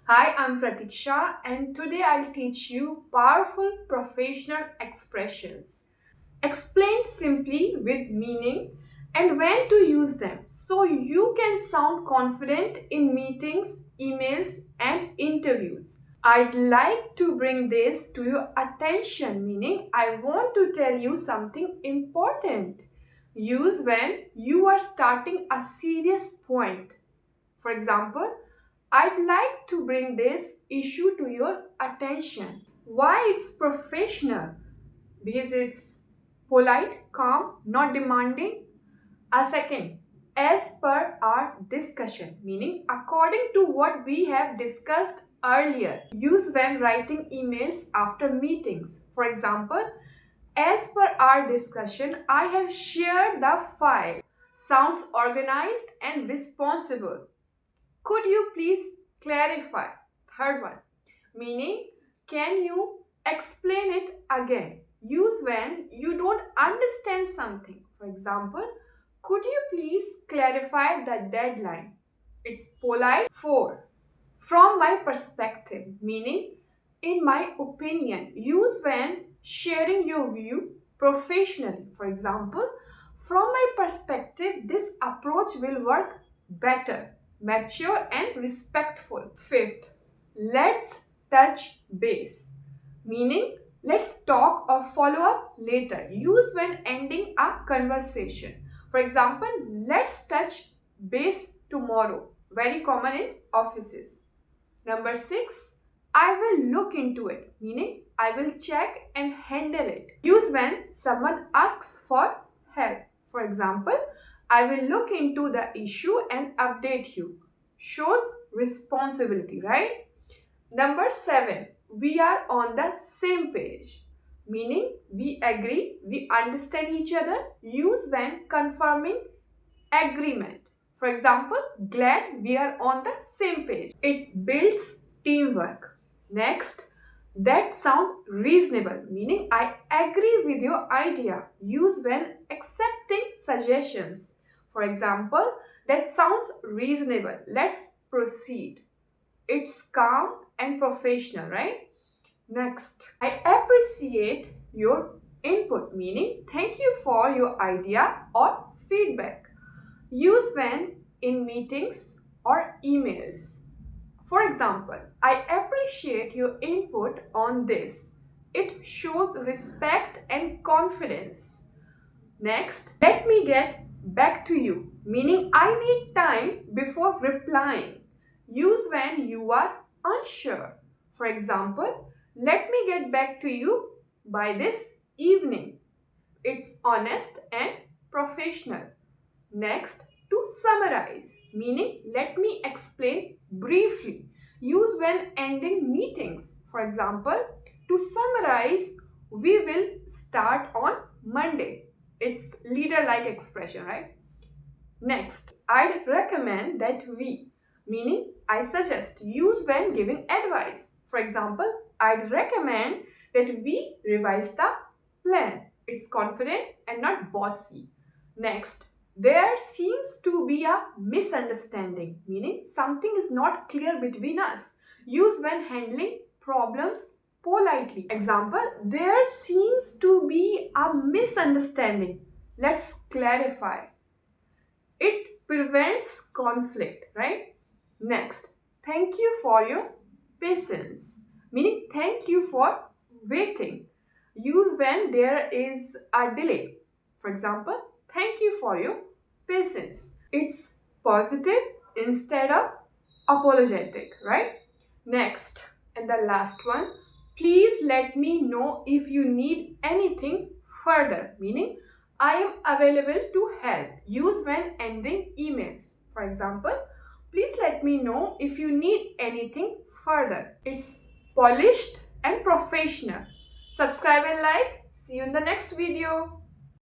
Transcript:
Hi, I'm Pratiksha, and today I'll teach you powerful professional expressions. Explain simply with meaning and when to use them so you can sound confident in meetings, emails, and interviews. I'd like to bring this to your attention, meaning I want to tell you something important. Use when you are starting a serious point. For example, I'd like to bring this issue to your attention. Why it's professional? Because it's polite, calm, not demanding. A second, as per our discussion, meaning according to what we have discussed earlier. Use when writing emails after meetings. For example, as per our discussion, I have shared the file. Sounds organized and responsible. Could you please clarify? Third one, meaning, can you explain it again? Use when you don't understand something. For example, could you please clarify the deadline? It's polite. 4. From my perspective, meaning, in my opinion. Use when sharing your view professionally. For example, from my perspective, this approach will work better, mature, and respectful. Fifth, let's touch base, meaning let's talk or follow up later. Use when ending a conversation. For example, let's touch base tomorrow. Very common in offices. Number 6, I will look into it, meaning I will check and handle it. Use when someone asks for help. For example, I will look into the issue and update you. Shows responsibility, right? Number 7, we are on the same page, meaning we agree, we understand each other. Use when confirming agreement. For example, glad we are on the same page. It builds teamwork. Next, that sound reasonable, meaning I agree with your idea. Use when accepting suggestions. For example, that sounds reasonable. Let's proceed. It's calm and professional, right? Next, I appreciate your input, meaning thank you for your idea or feedback. Use when in meetings or emails. For example, I appreciate your input on this. It shows respect and confidence. Next, let me get back to you, meaning I need time before replying. Use when you are unsure. For example, let me get back to you by this evening. It's honest and professional. Next, to summarize, meaning let me explain briefly. Use when ending meetings. For example, to summarize, we will start on Monday. It's leader-like expression, right? Next, I'd recommend that we, meaning I suggest. Use when giving advice. For example, I'd recommend that we revise the plan. It's confident and not bossy. Next, there seems to be a misunderstanding, meaning something is not clear between us. Use when handling problems politely. Example, there seems to be a misunderstanding. Let's clarify. It prevents conflict, right? Next, thank you for your patience, meaning thank you for waiting. Use when there is a delay. For example, thank you for your patience. It's positive instead of apologetic, right? Next, and the last one, please let me know if you need anything further, meaning I am available to help. Use when ending emails. For example, please let me know if you need anything further. It's polished and professional. Subscribe and like. See you in the next video.